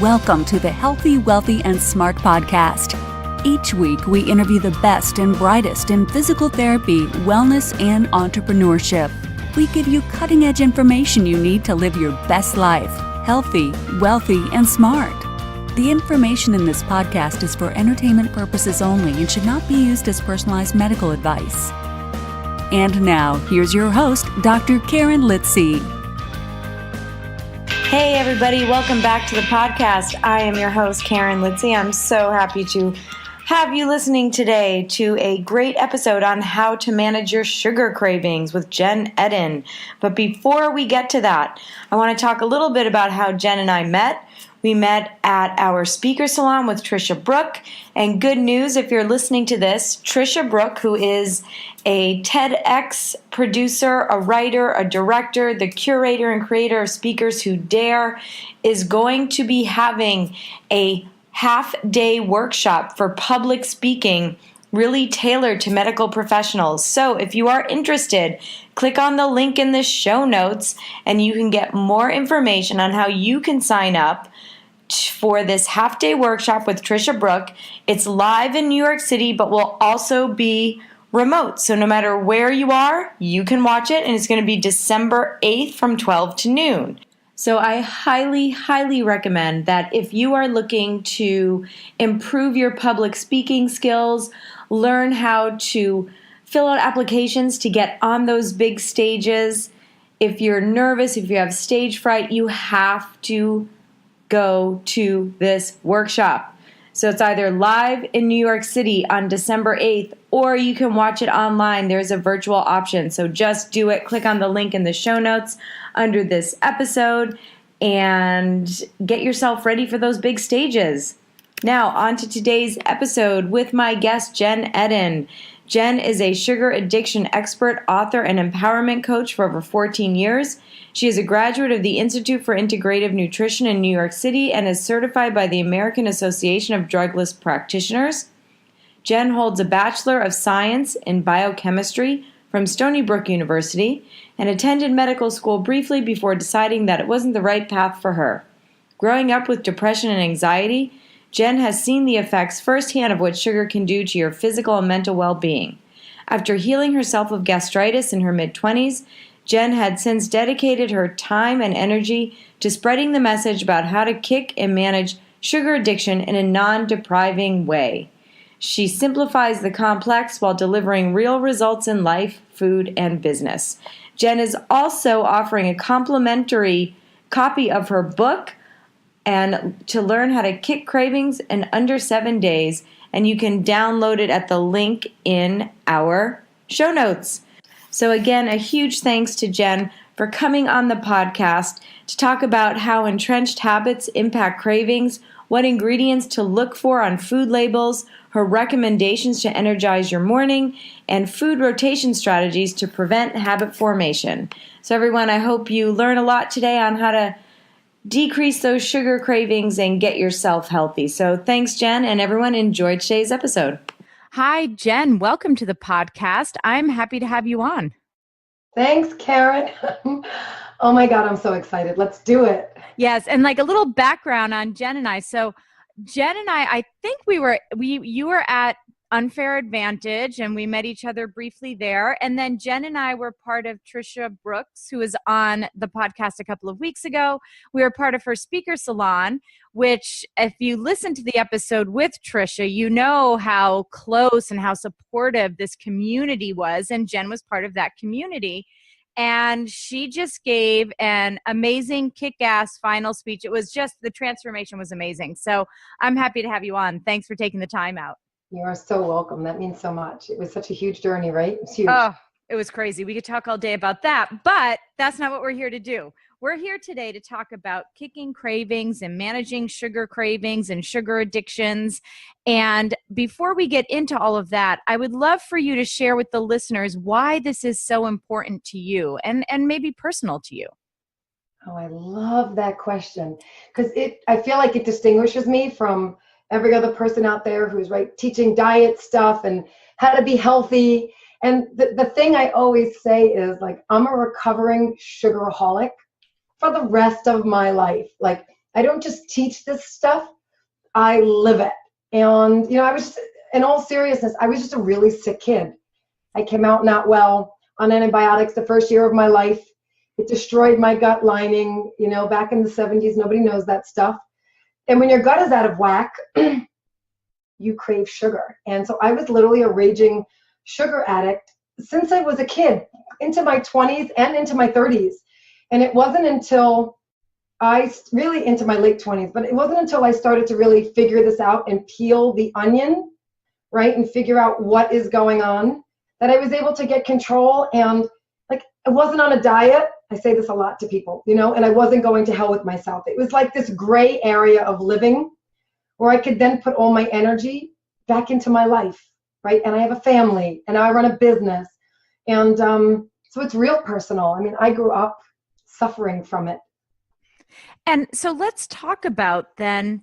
Welcome to the Healthy, Wealthy, and Smart podcast. Each week, we interview the best and brightest in physical therapy, wellness, and entrepreneurship. We give you cutting-edge information you need to live your best life, healthy, wealthy, and smart. The information in this podcast is for entertainment purposes only and should not be used as personalized medical advice. And now, here's your host, Dr. Karen Litzy. Hey everybody, welcome back to the podcast. I am your host, Karen Litzy. I'm so happy to have you listening today to a great episode on how to manage your sugar cravings with Jenn Edden. But before we get to that, I want to talk a little bit about how Jenn and I met. We met at our speaker salon with Trisha Brook. And good news, if you're listening to this, Trisha Brook, who is a TEDx producer, a writer, a director, the curator and creator of Speakers Who Dare, is going to be having a half-day workshop for public speaking really tailored to medical professionals. So if you are interested, click on the link in the show notes and you can get more information on how you can sign up for this half-day workshop with Trisha Brook. It's live in New York City, but will also be remote. So no matter where you are, you can watch it, and it's going to be December 8th from 12 to noon. So I highly, highly recommend that if you are looking to improve your public speaking skills, learn how to fill out applications to get on those big stages, if you're nervous, if you have stage fright, you have to go to this workshop. So it's either live in New York City on December 8th, or you can watch it online. There's a virtual option. So just do it. Click on the link in the show notes under this episode and get yourself ready for those big stages. Now, on to today's episode with my guest, Jenn Edden. Jenn is a sugar addiction expert, author, and empowerment coach for over 14 years. She is a graduate of the Institute for Integrative Nutrition in New York City and is certified by the American Association of Drugless Practitioners. Jenn holds a Bachelor of Science in Biochemistry from Stony Brook University and attended medical school briefly before deciding that it wasn't the right path for her. Growing up with depression and anxiety, Jenn has seen the effects firsthand of what sugar can do to your physical and mental well-being. After healing herself of gastritis in her mid-20s, Jenn had since dedicated her time and energy to spreading the message about how to kick and manage sugar addiction in a non-depriving way. She simplifies the complex while delivering real results in life, food, and business. Jenn is also offering a complimentary copy of her book and to learn how to kick cravings in under 7 days, and you can download it at the link in our show notes. So again, a huge thanks to Jenn for coming on the podcast to talk about how entrenched habits impact cravings, what ingredients to look for on food labels, her recommendations to energize your morning, and food rotation strategies to prevent habit formation. So everyone, I hope you learn a lot today on how to decrease those sugar cravings and get yourself healthy. So thanks, Jenn, and everyone enjoy today's episode. Hi, Jenn. Welcome to the podcast. I'm happy to have you on. Thanks, Karen. Oh my God, I'm so excited. Let's do it. Yes, and like a little background on Jenn and I. So Jenn and I think you were at Unfair Advantage and we met each other briefly there. And then Jenn and I were part of Trisha Brooks, who was on the podcast a couple of weeks ago. We were part of her speaker salon, which if you listen to the episode with Trisha, you know how close and how supportive this community was. And Jenn was part of that community. And she just gave an amazing kick-ass final speech. It was just, the transformation was amazing. So I'm happy to have you on. Thanks for taking the time out. You are so welcome. That means so much. It was such a huge journey, right? It's huge. Oh, it was crazy. We could talk all day about that, but that's not what we're here to do. We're here today to talk about kicking cravings and managing sugar cravings and sugar addictions. And before we get into all of that, I would love for you to share with the listeners why this is so important to you and maybe personal to you. Oh, I love that question because I feel like it distinguishes me from every other person out there who's teaching diet stuff and how to be healthy. And the thing I always say is I'm a recovering sugaraholic for the rest of my life. I don't just teach this stuff, I live it. And, I was just, in all seriousness, I was just a really sick kid. I came out not well on antibiotics the first year of my life. It destroyed my gut lining, back in the 70s. Nobody knows that stuff. And when your gut is out of whack, you crave sugar. And so I was literally a raging sugar addict since I was a kid, into my 20s and into my 30s. And it wasn't until into my late 20s, but it wasn't until I started to really figure this out and peel the onion, right, and figure out what is going on, that I was able to get control. And like, I wasn't on a diet. I say this a lot to people, and I wasn't going to hell with myself. It was like this gray area of living where I could then put all my energy back into my life, right? And I have a family, and I run a business. And so it's real personal. I mean, I grew up suffering from it. And so let's talk about then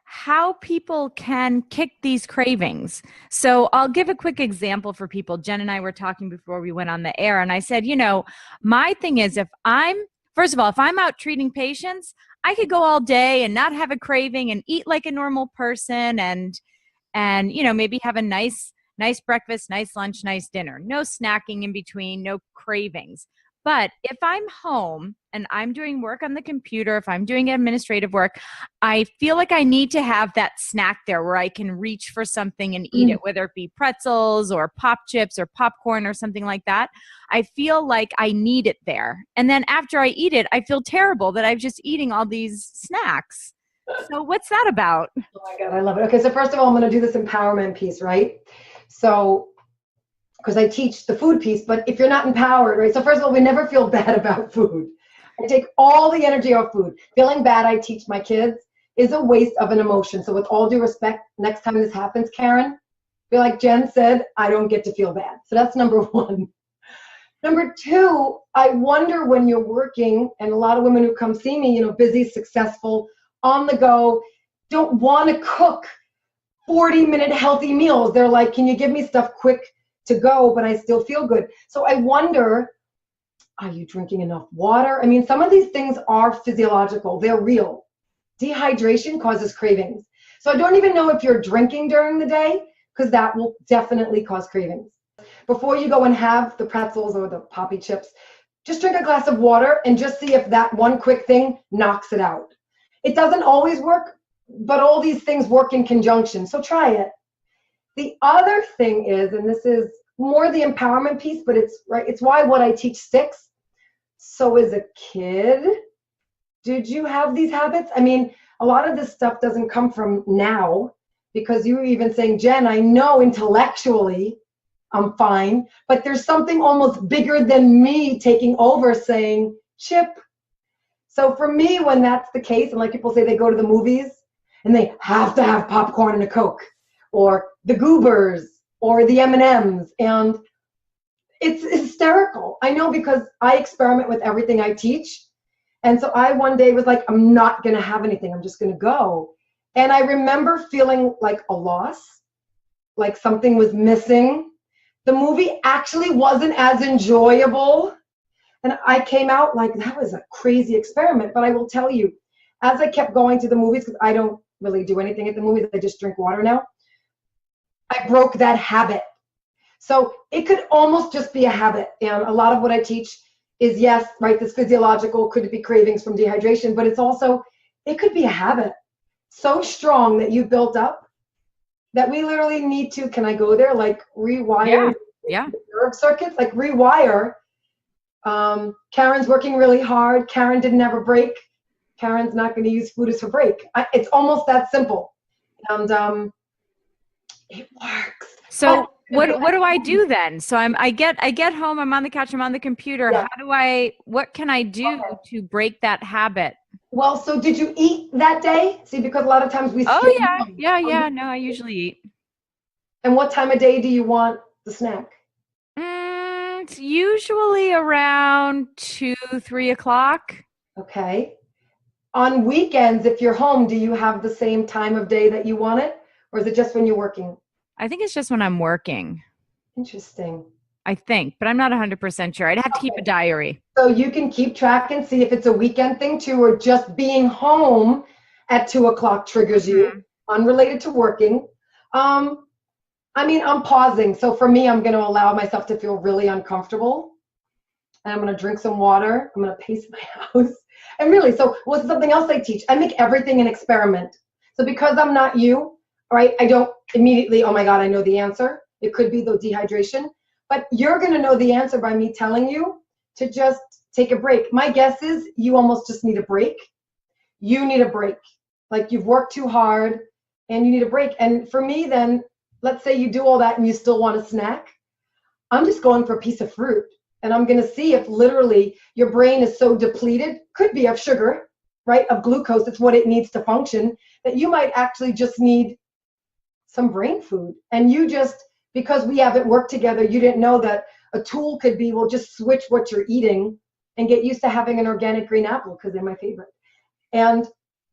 how people can kick these cravings. So I'll give a quick example for people. Jenn and I were talking before we went on the air, and I said, my thing is, if I'm out treating patients, I could go all day and not have a craving and eat like a normal person and maybe have a nice breakfast, nice lunch, nice dinner. No snacking in between, no cravings. But if I'm home and I'm doing work on the computer, if I'm doing administrative work, I feel like I need to have that snack there where I can reach for something and eat it, whether it be pretzels or pop chips or popcorn or something like that. I feel like I need it there. And then after I eat it, I feel terrible that I'm just eating all these snacks. So what's that about? Oh my God, I love it. Okay, so first of all, I'm going to do this empowerment piece, right? So, because I teach the food piece, but if you're not empowered, right? So first of all, we never feel bad about food. I take all the energy off food. Feeling bad, I teach my kids, is a waste of an emotion. So with all due respect, next time this happens, Karen, be like Jenn said, I don't get to feel bad. So that's number one. Number two, I wonder when you're working, and a lot of women who come see me, busy, successful, on the go, don't want to cook 40-minute healthy meals. They're like, can you give me stuff quick to go, but I still feel good? So I wonder, are you drinking enough water? I mean, some of these things are physiological. They're real. Dehydration causes cravings. So I don't even know if you're drinking during the day, because that will definitely cause cravings. Before you go and have the pretzels or the poppy chips, just drink a glass of water and just see if that one quick thing knocks it out. It doesn't always work, but all these things work in conjunction. So try it. The other thing is, and this is more the empowerment piece, but it's why what I teach sticks. So as a kid, did you have these habits? I mean, a lot of this stuff doesn't come from now, because you were even saying, Jenn, I know intellectually I'm fine, but there's something almost bigger than me taking over saying, Chip. So for me, when that's the case, and like people say they go to the movies and they have to have popcorn and a Coke, or the Goobers, or the M&Ms, and it's hysterical. I know, because I experiment with everything I teach. And so I one day was like, I'm not going to have anything. I'm just going to go. And I remember feeling like a loss, like something was missing. The movie actually wasn't as enjoyable. And I came out like, that was a crazy experiment. But I will tell you, as I kept going to the movies, because I don't really do anything at the movies, I just drink water now, I broke that habit. So it could almost just be a habit. And a lot of what I teach is, yes, right, this physiological, could it be cravings from dehydration, but it's also, it could be a habit so strong that you built up that we literally need to, can I go there, like rewire nerve circuits, like rewire. Karen's working really hard. Karen didn't have a break. Karen's not going to use food as her break. It's almost that simple. And it works. So what do I do then? So I get home, I'm on the couch, I'm on the computer. Yeah. What can I do to break that habit? Well, so did you eat that day? See, because a lot of times we skip. Oh yeah. No, I usually eat. And what time of day do you want the snack? It's usually around 2-3 o'clock. Okay. On weekends, if you're home, do you have the same time of day that you want it? Or is it just when you're working? I think it's just when I'm working. Interesting. I think, but I'm not 100% sure. I'd have to keep a diary. So you can keep track and see if it's a weekend thing too, or just being home at 2 o'clock triggers you, unrelated to working. I mean, I'm pausing. So for me, I'm going to allow myself to feel really uncomfortable. And I'm going to drink some water. I'm going to pace my house. And really, so what's something else I teach? I make everything an experiment. So because I'm not you, right, I don't immediately, oh my God, I know the answer. It could be the dehydration. But you're going to know the answer by me telling you to just take a break. My guess is you almost just need a break. You need a break. Like you've worked too hard and you need a break. And for me then, let's say you do all that and you still want a snack. I'm just going for a piece of fruit. And I'm going to see if literally your brain is so depleted, could be of sugar, right? Of glucose, it's what it needs to function, that you might actually just need some brain food. And you just, because we haven't worked together, you didn't know that a tool could be, well, just switch what you're eating and get used to having an organic green apple because they're my favorite. And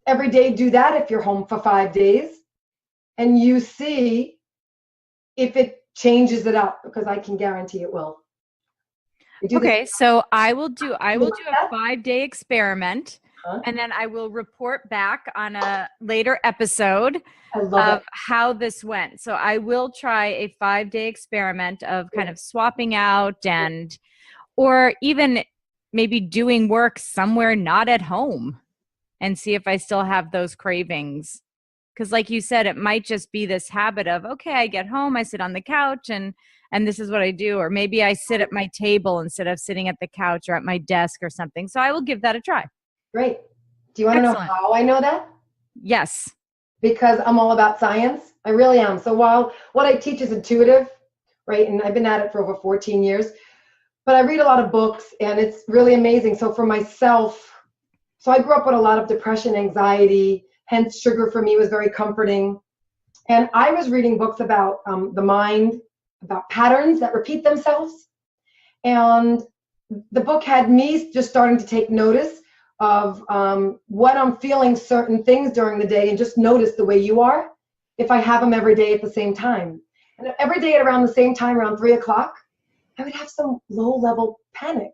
every day do that if you're home for 5 days. And you see if it changes it up, because I can guarantee it will. Okay, so I will do a 5-day experiment, and then I will report back on a later episode of how this went. So I will try a 5-day experiment of kind of swapping out and, or even maybe doing work somewhere not at home and see if I still have those cravings. Because like you said, it might just be this habit of, okay, I get home, I sit on the couch and this is what I do. Or maybe I sit at my table instead of sitting at the couch or at my desk or something. So I will give that a try. Great. Do you want to know how I know that? Yes. Because I'm all about science. I really am. So while what I teach is intuitive, right? And I've been at it for over 14 years, but I read a lot of books and it's really amazing. So for myself, so I grew up with a lot of depression, anxiety, hence sugar for me was very comforting. And I was reading books about the mind, about patterns that repeat themselves. And the book had me just starting to take notice of when I'm feeling certain things during the day and just notice the way you are, if I have them every day at the same time. And every day at around the same time, around 3 o'clock, I would have some low-level panic.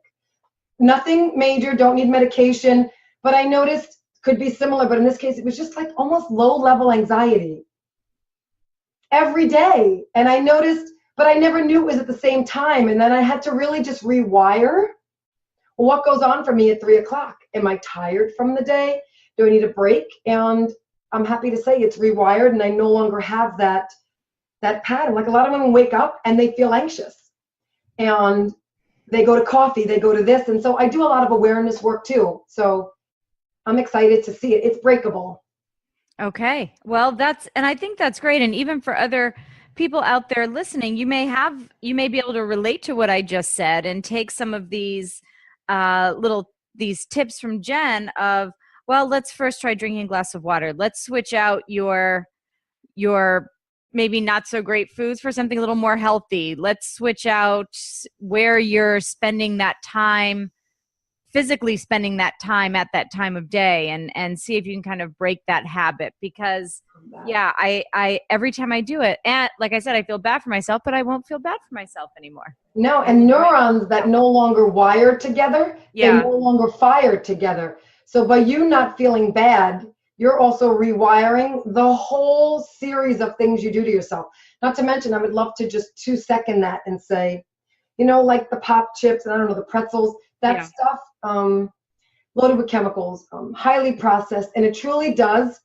Nothing major, don't need medication, but I noticed, could be similar, but in this case, it was just like almost low-level anxiety every day. And I noticed, but I never knew it was at the same time. And then I had to really just rewire what goes on for me at 3 o'clock. Am I tired from the day? Do I need a break? And I'm happy to say it's rewired and I no longer have that pattern. Like a lot of women wake up and they feel anxious and they go to coffee, they go to this. And so I do a lot of awareness work too. So I'm excited to see it. It's breakable. Okay. Well, and I think that's great. And even for other people out there listening, you may be able to relate to what I just said and take some of these these tips from Jenn of, well, let's first try drinking a glass of water. Let's switch out your maybe not so great foods for something a little more healthy. Let's switch out where you're spending that time, physically spending that time at that time of day, and see if you can kind of break that habit. Because I every time I do it, and like I said, I feel bad for myself, but I won't feel bad for myself anymore. No, and neurons that no longer wire together, they no longer fire together. So by you not feeling bad, you're also rewiring the whole series of things you do to yourself. Not to mention, I would love to just 2-second that and say, like the pop chips and I don't know, the pretzels, that stuff, loaded with chemicals, highly processed, and it truly does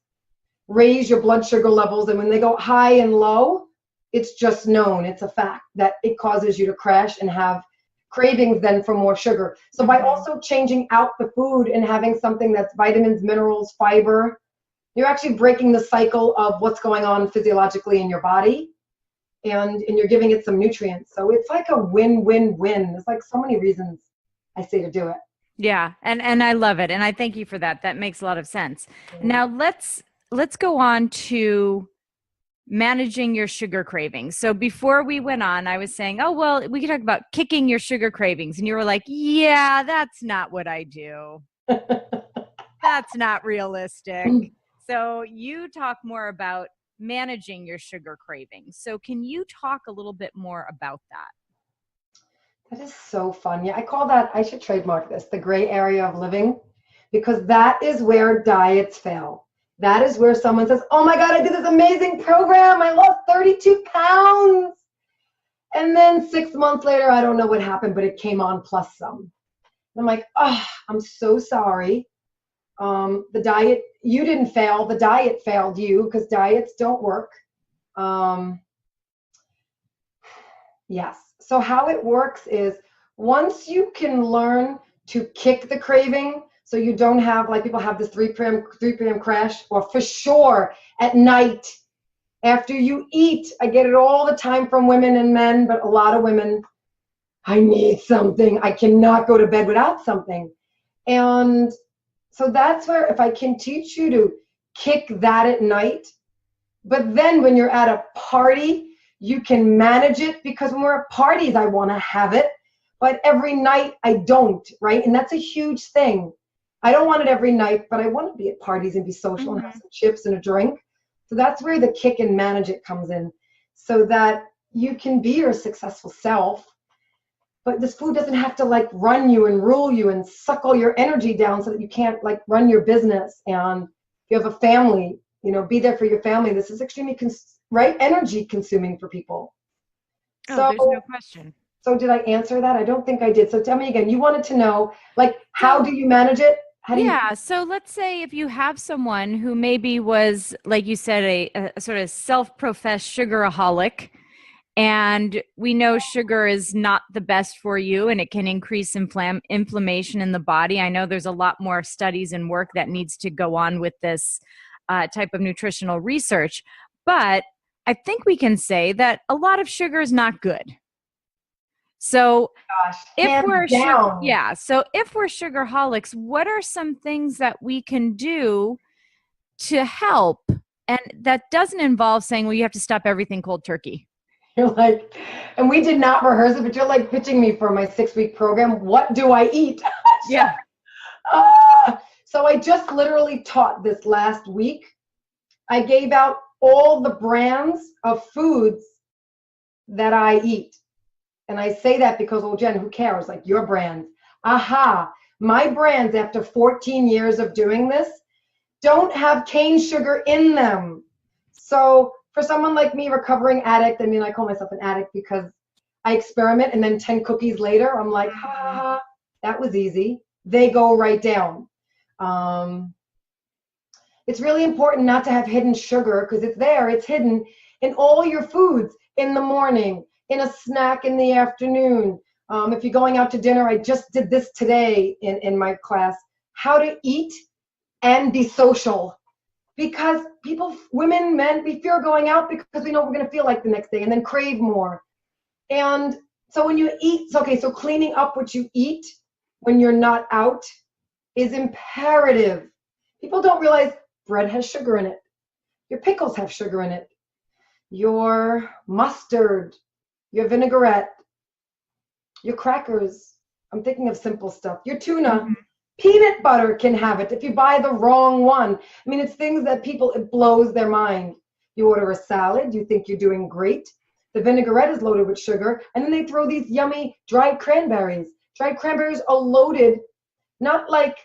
raise your blood sugar levels. And when they go high and low, it's just known, it's a fact that it causes you to crash and have cravings then for more sugar. So by also changing out the food and having something that's vitamins, minerals, fiber, you're actually breaking the cycle of what's going on physiologically in your body, and you're giving it some nutrients. So it's like a win-win-win. There's like so many reasons I say to do it. Yeah, and I love it, and I thank you for that. That makes a lot of sense. Now let's go on to managing your sugar cravings. So before we went on, I was saying, oh, well, we could talk about kicking your sugar cravings. And you were like, yeah, that's not what I do. That's not realistic. So you talk more about managing your sugar cravings. So can you talk a little bit more about that? That is so fun. Yeah, I call that, I should trademark this, the gray area of living, because that is where diets fail. That is where someone says, oh my God, I did this amazing program. I lost 32 pounds. And then 6 months later, I don't know what happened, but it came on plus some. And I'm like, oh, I'm so sorry. The diet, you didn't fail. The diet failed you, because diets don't work. Yes. So how it works is, once you can learn to kick the craving, so you don't have, like, people have this 3 p.m. crash, or for sure at night after you eat. I get it all the time from women and men, but a lot of women, I need something. I cannot go to bed without something. And so that's where, if I can teach you to kick that at night, but then when you're at a party, you can manage it, because when we're at parties, I want to have it, but every night I don't, right? And that's a huge thing. I don't want it every night, but I want to be at parties and be social and have some chips and a drink. So that's where the kick and manage it comes in, so that you can be your successful self, but this food doesn't have to, like, run you and rule you and suck all your energy down so that you can't, like, run your business. And if you have a family, be there for your family. This is extremely, energy consuming for people. Oh, So, there's no question. So did I answer that? I don't think I did. So tell me again, you wanted to know, like, how do you manage it? How do you? Yeah. So let's say if you have someone who maybe was, like you said, a sort of self-professed sugaraholic, and we know sugar is not the best for you and it can increase inflammation in the body. I know there's a lot more studies and work that needs to go on with this type of nutritional research. But I think we can say that a lot of sugar is not good. So Gosh, if we're sugarholics, what are some things that we can do to help? And that doesn't involve saying, well, you have to stop everything cold turkey. You're like, and we did not rehearse it, but you're like pitching me for my 6-week program. What do I eat? Yeah. So I just literally taught this last week. I gave out all the brands of foods that I eat. And I say that because, oh, Jen, who cares? Like, your brands. Aha. My brands, after 14 years of doing this, don't have cane sugar in them. So for someone like me, recovering addict, I mean, I call myself an addict because I experiment, and then 10 cookies later, I'm like, ha, that was easy. They go right down. It's really important not to have hidden sugar, because it's there, it's hidden in all your foods, in the morning, in a snack in the afternoon. If you're going out to dinner, I just did this today in my class, how to eat and be social. Because people, women, men, we fear going out because we know we're going to feel like the next day and then crave more. And so when you eat, so cleaning up what you eat when you're not out is imperative. People don't realize bread has sugar in it. Your pickles have sugar in it. Your mustard, your vinaigrette, your crackers. I'm thinking of simple stuff. Your tuna. Peanut butter can have it if you buy the wrong one. I mean, it's things that it blows their mind. You order a salad, you think you're doing great. The vinaigrette is loaded with sugar, and then they throw these yummy dried cranberries. Dried cranberries are loaded, not like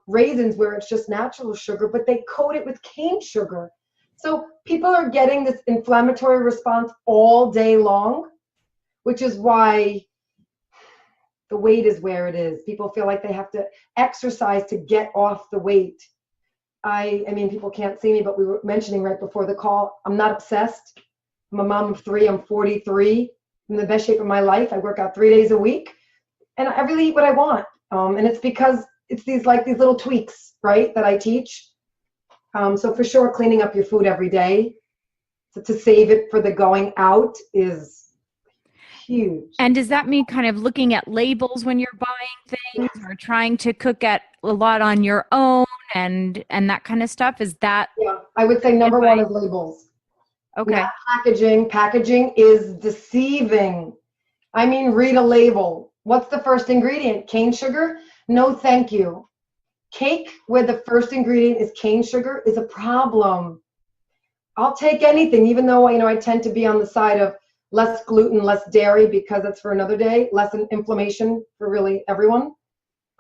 raisins where it's just natural sugar, but they coat it with cane sugar. So people are getting this inflammatory response all day long, which is why the weight is where it is. People feel like they have to exercise to get off the weight. I mean, people can't see me, but we were mentioning right before the call, I'm not obsessed. I'm a mom of 3. I'm 43. I'm in the best shape of my life. I work out 3 days a week, and I really eat what I want. And it's because it's these little tweaks, right, that I teach. So for sure, cleaning up your food every day to save it for the going out is huge. And does that mean kind of looking at labels when you're buying things, or trying to cook at a lot on your own and that kind of stuff? Is that? Yeah, I would say number one is labels. Okay. Not packaging. Packaging is deceiving. I mean, read a label. What's the first ingredient? Cane sugar? No, thank you. Cake where the first ingredient is cane sugar is a problem. I'll take anything, even though, I tend to be on the side of less gluten, less dairy, because it's for another day, less inflammation for really everyone.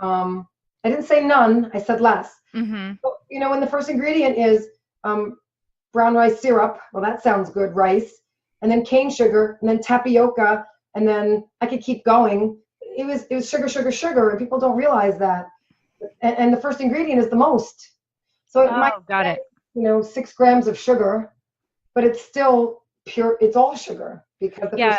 I didn't say none, I said less. Mm-hmm. So, when the first ingredient is brown rice syrup, well, that sounds good, rice, and then cane sugar, and then tapioca, and then I could keep going. It was sugar, sugar, sugar, and people don't realize that. And the first ingredient is the most. So it might got say, it. 6 grams of sugar, but it's still pure. It's all sugar because the first.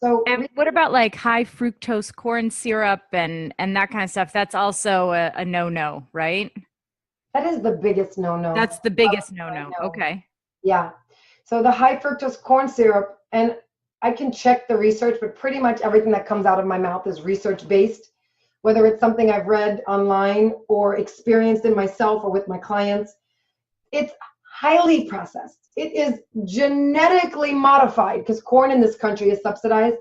So and what about like high fructose corn syrup and that kind of stuff? That's also a no-no, right? that is the biggest no-no. That's the biggest no-no. Okay. Yeah. So the high fructose corn syrup, and I can check the research, but pretty much everything that comes out of my mouth is research-based, whether it's something I've read online or experienced in myself or with my clients. It's highly processed. It is genetically modified because corn in this country is subsidized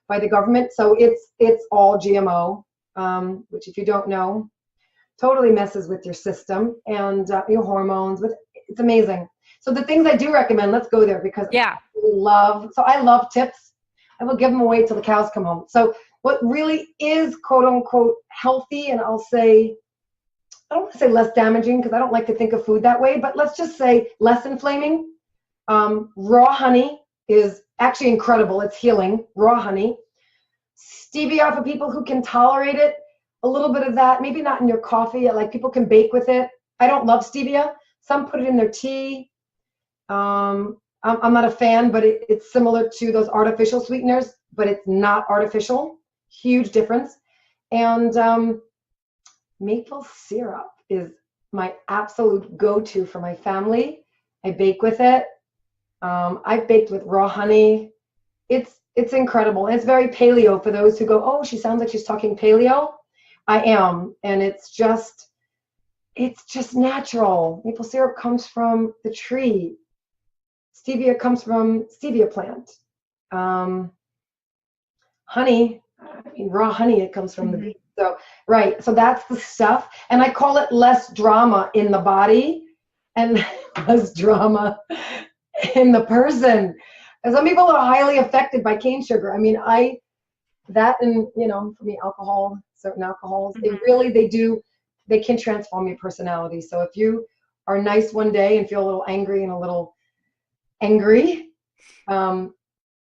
by the government. So it's all GMO, which if you don't know, totally messes with your system and your hormones. But it's amazing. So the things I do recommend, let's go there because I love tips. I will give them away till the cows come home. So what really is quote unquote healthy, and I don't want to say less damaging because I don't like to think of food that way, but let's just say less inflaming. Raw honey is actually incredible. It's healing, raw honey. Stevia for people who can tolerate it. A little bit of that, maybe not in your coffee. Like people can bake with it. I don't love stevia. Some put it in their tea. I'm not a fan, but it's similar to those artificial sweeteners, but it's not artificial. Huge difference. And maple syrup is my absolute go-to for my family. I bake with it. I've baked with raw honey. It's incredible. And it's very paleo for those who go, oh, she sounds like she's talking paleo. I am. And it's just natural. Maple syrup comes from the tree. Stevia comes from stevia plant. Honey, raw honey, it comes from the bee. So, right. So that's the stuff. And I call it less drama in the body and less drama in the person. And some people are highly affected by cane sugar. I mean, for me, alcohol, certain alcohols, they can transform your personality. So if you are nice one day and feel a little angry and a little angry,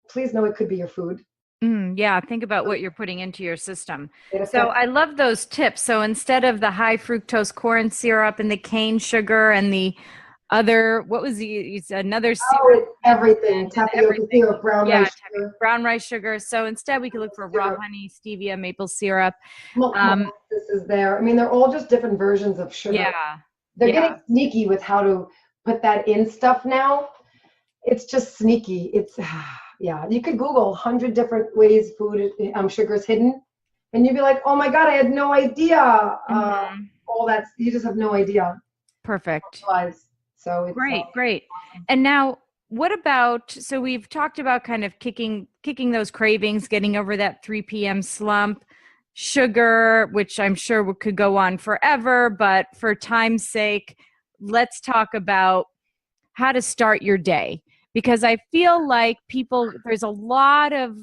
please know it could be your food. Yeah, think about what you're putting into your system. So I love those tips. So instead of the high fructose corn syrup and the cane sugar and the other, what was another syrup? Oh, it's everything. Tapioca syrup, brown rice sugar. So instead we could look for raw honey, stevia, maple syrup. This is there. I mean, they're all just different versions of sugar. Yeah. They're getting sneaky with how to put that in stuff now. It's just sneaky. You could Google 100 different ways sugar is hidden, and you'd be like, oh my God, I had no idea. All that, you just have no idea. Perfect. So it's great. And now what about, so we've talked about kind of kicking those cravings, getting over that 3 p.m. slump, sugar, which I'm sure could go on forever, but for time's sake, let's talk about how to start your day. Because I feel like there's a lot of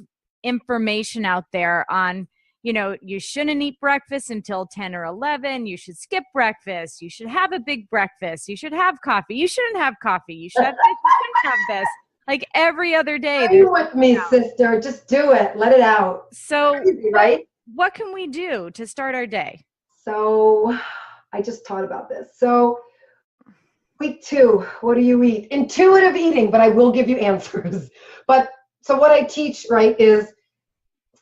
information out there on, you shouldn't eat breakfast until 10 or 11. You should skip breakfast. You should have a big breakfast. You should have coffee. You shouldn't have coffee. You should have this. You shouldn't have this. Like every other day. Are you with me, sister? Just do it. Let it out. So, crazy, right? What can we do to start our day? So, I just thought about this. So, week 2, what do you eat? Intuitive eating, but I will give you answers. But so what I teach, right, is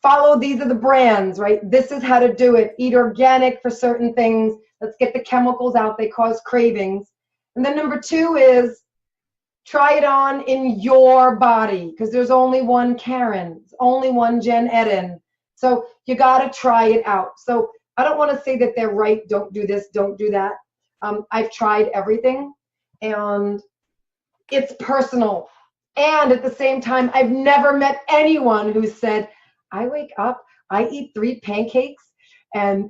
follow, these are the brands, right? This is how to do it. Eat organic for certain things. Let's get the chemicals out. They cause cravings. And then number 2 is try it on in your body because there's only one Karen, there's only one Jenn Edden. So you got to try it out. So I don't want to say that they're right. Don't do this. Don't do that. I've tried everything. And it's personal. And at the same time, I've never met anyone who said, I wake up, I eat 3 pancakes and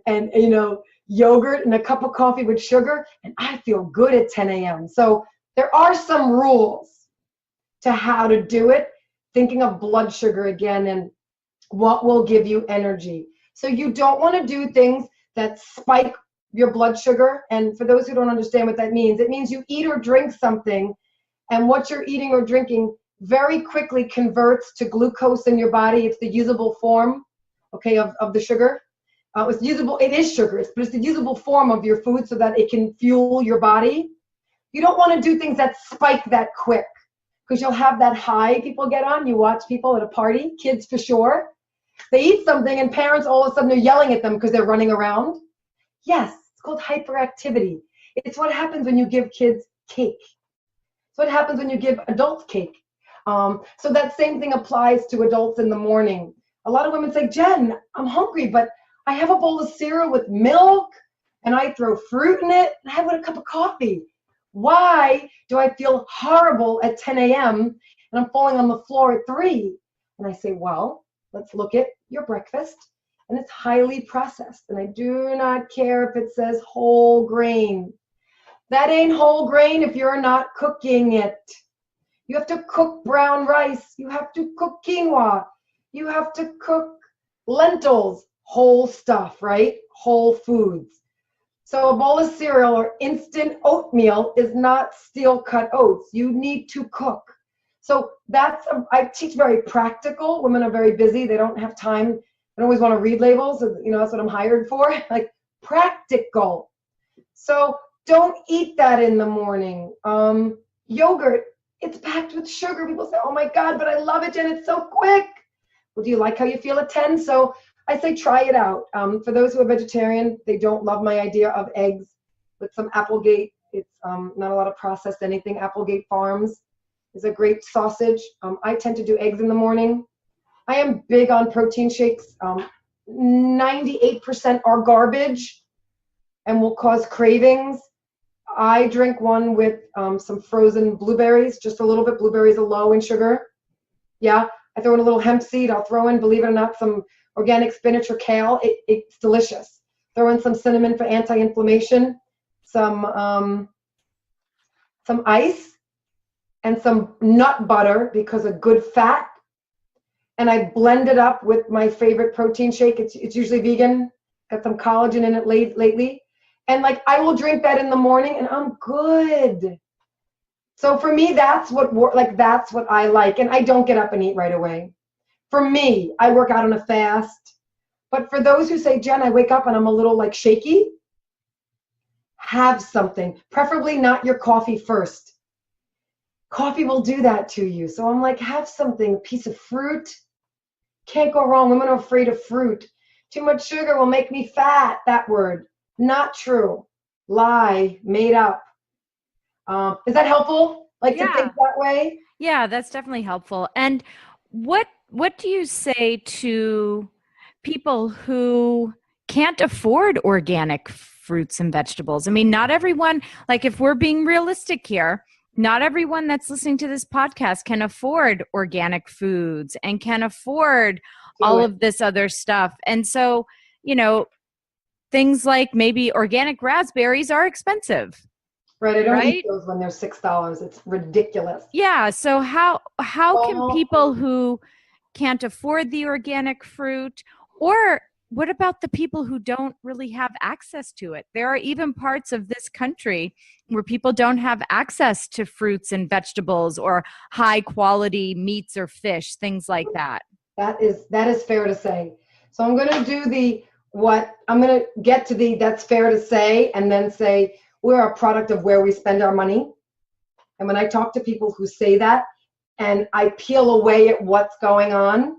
yogurt and a cup of coffee with sugar, and I feel good at 10 a.m. So there are some rules to how to do it. thinking of blood sugar again and what will give you energy. So you don't want to do things that spike your blood sugar. And for those who don't understand what that means, it means you eat or drink something, and what you're eating or drinking very quickly converts to glucose in your body. It's the usable form, okay, of the sugar. It's usable. It is sugar, but it's the usable form of your food so that it can fuel your body. You don't want to do things that spike that quick, because you'll have that high people get on. You watch people at a party, kids for sure. They eat something and parents all of a sudden are yelling at them because they're running around. Yes, it's called hyperactivity. It's what happens when you give kids cake. It's what happens when you give adults cake. So that same thing applies to adults in the morning. A lot of women say, Jen, I'm hungry, but I have a bowl of cereal with milk and I throw fruit in it and I have a cup of coffee. Why do I feel horrible at 10 a.m. and I'm falling on the floor at 3? And I say, well, let's look at your breakfast, and it's highly processed. And I do not care if it says whole grain. That ain't whole grain if you're not cooking it. You have to cook brown rice. You have to cook quinoa. You have to cook lentils, whole stuff, right? Whole foods. So a bowl of cereal or instant oatmeal is not steel-cut oats. You need to cook. So I teach very practical. Women are very busy. They don't have time. They don't always want to read labels. That's what I'm hired for. Like practical. So don't eat that in the morning. Yogurt, it's packed with sugar. People say, oh my God, but I love it, Jen. It's so quick. Well, do you like how you feel at 10? So I say try it out. For those who are vegetarian, they don't love my idea of eggs with some Applegate. It's not a lot of processed anything. Applegate Farms is a great sausage. I tend to do eggs in the morning. I am big on protein shakes. 98% are garbage and will cause cravings. I drink one with some frozen blueberries, just a little bit. Blueberries are low in sugar. Yeah, I throw in a little hemp seed. I'll throw in, believe it or not, some organic spinach or kale. It's delicious. Throw in some cinnamon for anti-inflammation, some ice, and some nut butter because of good fat. And I blend it up with my favorite protein shake. It's usually vegan. Got some collagen in it lately. And like I will drink that in the morning and I'm good. So for me, that's what I like. And I don't get up and eat right away. For me, I work out on a fast. But for those who say, Jen, I wake up and I'm a little like shaky, have something, preferably not your coffee first. Coffee will do that to you. So I'm like, have something, a piece of fruit. Can't go wrong. Women are afraid of fruit. Too much sugar will make me fat. That word. Not true. Lie. Made up. Is that helpful? Like to think that way? Yeah, that's definitely helpful. And what do you say to people who can't afford organic fruits and vegetables? I mean, not everyone, like if we're being realistic here, not everyone that's listening to this podcast can afford organic foods and can afford all of this other stuff. And so, things like maybe organic raspberries are expensive. Right. I don't eat those when they're $6. It's ridiculous. Yeah. So how can people who can't afford the organic fruit, or what about the people who don't really have access to it? There are even parts of this country where people don't have access to fruits and vegetables or high quality meats or fish, things like that. That is fair to say. So I'm going to get to that's fair to say, and then say we're a product of where we spend our money. And when I talk to people who say that and I peel away at what's going on,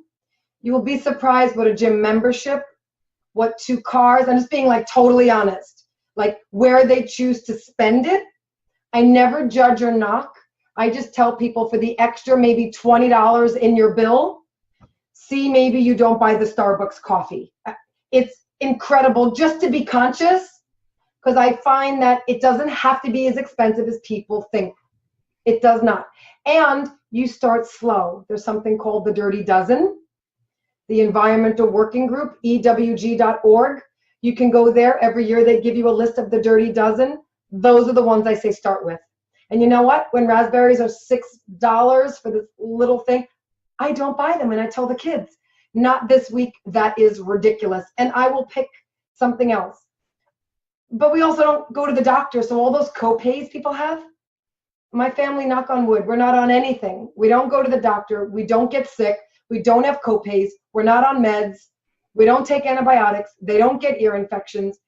you will be surprised what a gym membership, what 2 cars, I'm just being like totally honest, like where they choose to spend it. I never judge or knock. I just tell people for the extra maybe $20 in your bill, see, maybe you don't buy the Starbucks coffee. It's incredible just to be conscious, because I find that it doesn't have to be as expensive as people think. It does not. And you start slow. There's something called the Dirty Dozen, the Environmental Working Group, EWG.org. You can go there. Every year they give you a list of the Dirty Dozen. Those are the ones I say start with. And you know what? When raspberries are $6 for this little thing, I don't buy them. And I tell the kids, not this week, that is ridiculous. And I will pick something else. But we also don't go to the doctor. So all those co-pays people have, my family, knock on wood, we're not on anything. We don't go to the doctor. We don't get sick. We don't have co-pays. We're not on meds. We don't take antibiotics. They don't get ear infections.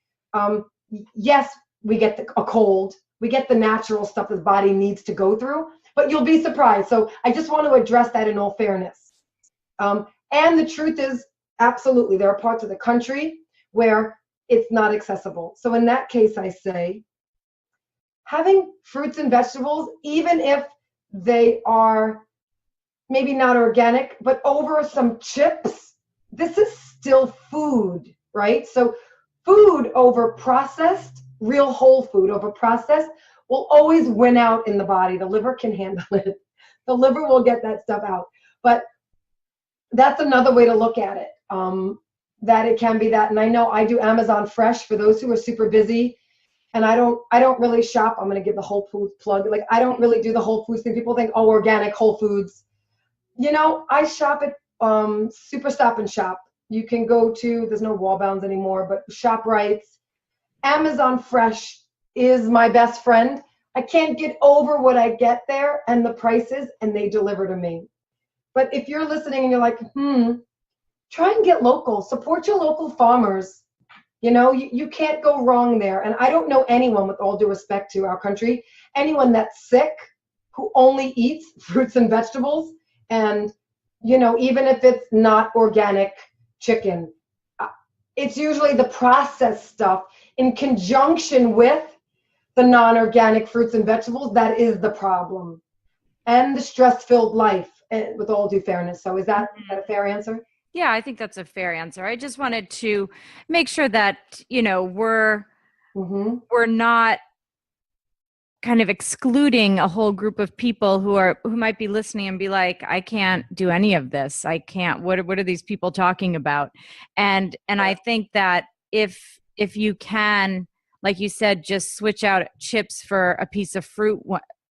Yes, we get a cold. We get the natural stuff the body needs to go through, but you'll be surprised. So I just want to address that in all fairness. And the truth is, absolutely, there are parts of the country where it's not accessible. So in that case, I say, having fruits and vegetables, even if they are maybe not organic, but over some chips, this is still food, right? So food over processed, real whole food over processed will always win out in the body. The liver can handle it. The liver will get that stuff out. But that's another way to look at it, that it can be that. And I know I do Amazon Fresh for those who are super busy. And I don't really shop. I'm going to give the Whole Foods plug. Like, I don't really do the Whole Foods thing. People think, oh, organic Whole Foods. You know, I shop at Super Stop and Shop. You can go to, there's no wall bounds anymore, but ShopRite's. Amazon Fresh is my best friend. I can't get over what I get there and the prices, and they deliver to me. But if you're listening and you're like, try and get local. Support your local farmers. You know, you can't go wrong there. And I don't know anyone, with all due respect to our country, anyone that's sick who only eats fruits and vegetables. And, you know, even if it's not organic chicken, it's usually the processed stuff in conjunction with the non-organic fruits and vegetables that is the problem. And the stress-filled life, with all due fairness. So is that a fair answer? Yeah, I think that's a fair answer. I just wanted to make sure that, you know, we're not kind of excluding a whole group of people who might be listening and be like, I can't do any of this. I can't. What are these people talking about? And I think that if you can, like you said, just switch out chips for a piece of fruit,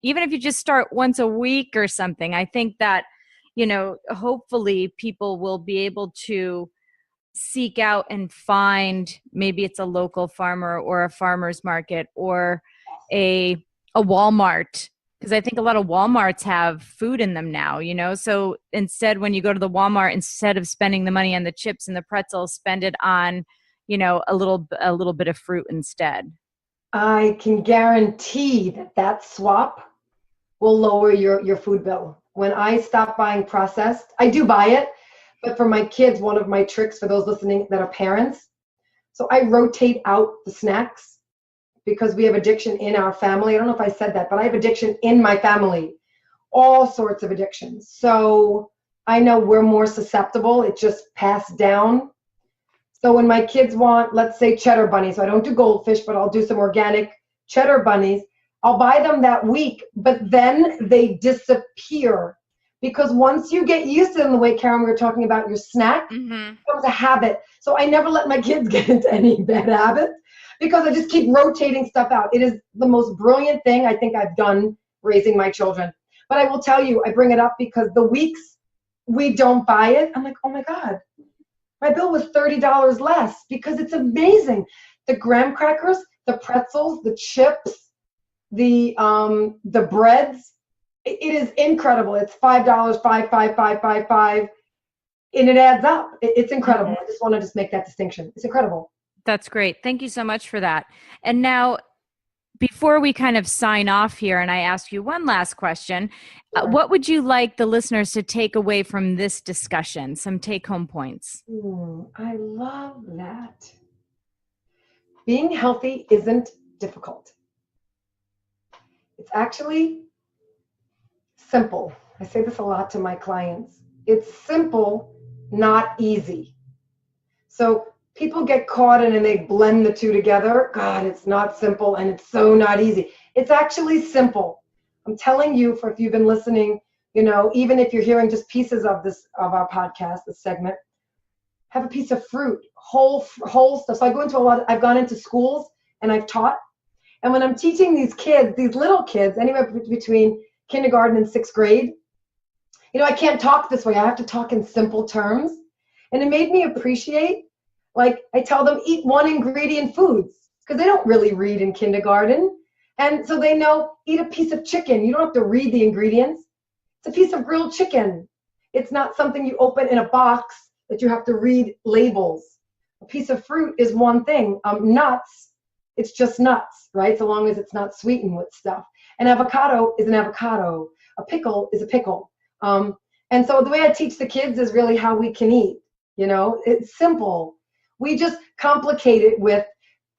even if you just start once a week or something, I think that, you know, hopefully people will be able to seek out and find, maybe it's a local farmer or a farmer's market or a Walmart, because I think a lot of Walmarts have food in them now, you know. So instead, when you go to the Walmart, instead of spending the money on the chips and the pretzels, spend it on, you know, a little bit of fruit instead. I can guarantee that swap will lower your food bill. When I stop buying processed, I do buy it, but for my kids, one of my tricks for those listening that are parents, so I rotate out the snacks because we have addiction in our family. I don't know if I said that, but I have addiction in my family, all sorts of addictions. So I know we're more susceptible. It just passed down. So when my kids want, let's say, cheddar bunnies, so I don't do goldfish, but I'll do some organic cheddar bunnies. I'll buy them that week, but then they disappear because once you get used to them, the way, Karen, we were talking about your snack, it becomes a habit. So I never let my kids get into any bad habits because I just keep rotating stuff out. It is the most brilliant thing I think I've done raising my children. But I will tell you, I bring it up because the weeks we don't buy it, I'm like, oh my God, my bill was $30 less because it's amazing. The graham crackers, the pretzels, the chips, the breads, it is incredible. It's $5, $5, and it adds up. It's incredible. I just want to make that distinction. It's incredible. That's great. Thank you so much for that. And now, before we kind of sign off here, and I ask you one last question, what would you like the listeners to take away from this discussion? Some take-home points. I love that. Being healthy isn't difficult. It's actually simple. I say this a lot to my clients. It's simple, not easy. So people get caught in and they blend the two together. God, it's not simple and it's so not easy. It's actually simple. I'm telling you, if you've been listening, you know, even if you're hearing just pieces of our podcast, this segment, have a piece of fruit, whole stuff. So I've gone into schools and I've taught. And when I'm teaching these kids, these little kids, anywhere between kindergarten and 6th grade, I can't talk this way. I have to talk in simple terms. And it made me appreciate, like I tell them, eat one ingredient foods, because they don't really read in kindergarten. And so they know, eat a piece of chicken. You don't have to read the ingredients. It's a piece of grilled chicken. It's not something you open in a box that you have to read labels. A piece of fruit is one thing. Nuts, it's just nuts, right? So long as it's not sweetened with stuff. An avocado is an avocado. A pickle is a pickle. And so the way I teach the kids is really how we can eat. It's simple. We just complicate it with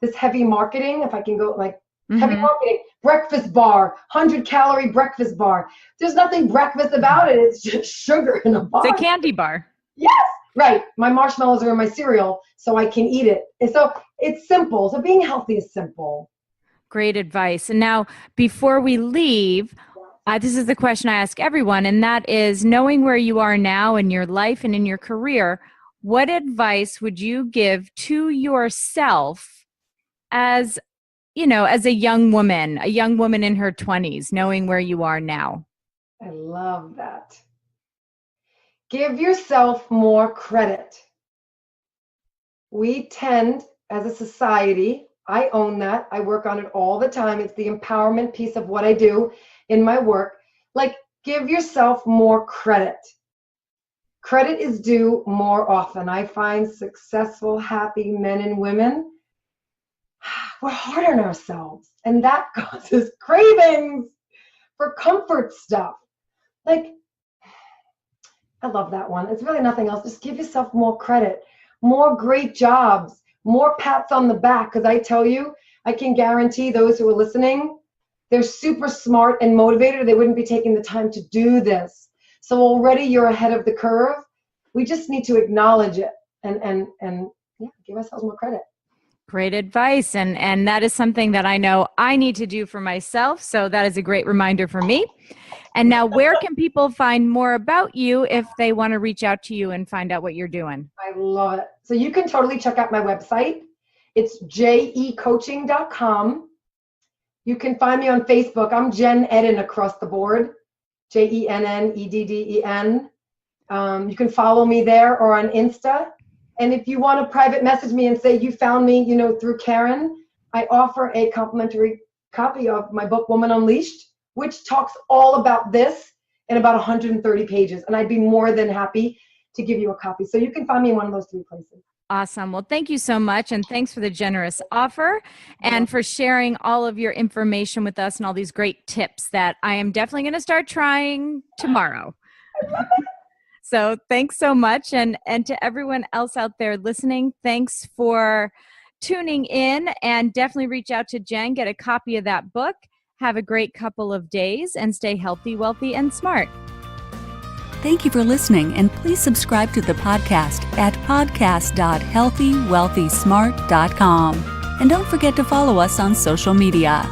this heavy marketing. If I can go like heavy marketing, breakfast bar, 100-calorie breakfast bar. There's nothing breakfast about it. It's just sugar in a bar. It's a candy bar. Yes, right. My marshmallows are in my cereal, so I can eat it. And so it's simple. So being healthy is simple. Great advice. And now, before we leave, this is the question I ask everyone, and that is, knowing where you are now in your life and in your career, what advice would you give to yourself as a young woman in her 20s, knowing where you are now? I love that. Give yourself more credit. We tend, as a society, I own that. I work on it all the time. It's the empowerment piece of what I do in my work. Like, give yourself more credit. Credit is due more often. I find successful, happy men and women, we're hard on ourselves, and that causes cravings for comfort stuff. Like, I love that one. It's really nothing else. Just give yourself more credit, more great jobs, more pats on the back. Because I tell you, I can guarantee those who are listening, they're super smart and motivated, or they wouldn't be taking the time to do this. So already you're ahead of the curve. We just need to acknowledge it and give ourselves more credit. Great advice. And that is something that I know I need to do for myself. So that is a great reminder for me. And now, where can people find more about you if they want to reach out to you and find out what you're doing? I love it. So you can totally check out my website. It's jecoaching.com. You can find me on Facebook. I'm Jenn Edden across the board. JENNEDDEN. You can follow me there or on Insta. And if you want to private message me and say you found me, through Karen, I offer a complimentary copy of my book, Woman Unleashed, which talks all about this in about 130 pages. And I'd be more than happy to give you a copy. So you can find me in one of those three places. Awesome. Well, thank you so much. And thanks for the generous offer and for sharing all of your information with us and all these great tips that I am definitely going to start trying tomorrow. I love it. So thanks so much. And to everyone else out there listening, thanks for tuning in, and definitely reach out to Jenn, get a copy of that book. Have a great couple of days and stay healthy, wealthy, and smart. Thank you for listening, and please subscribe to the podcast at podcast.healthywealthysmart.com. And don't forget to follow us on social media.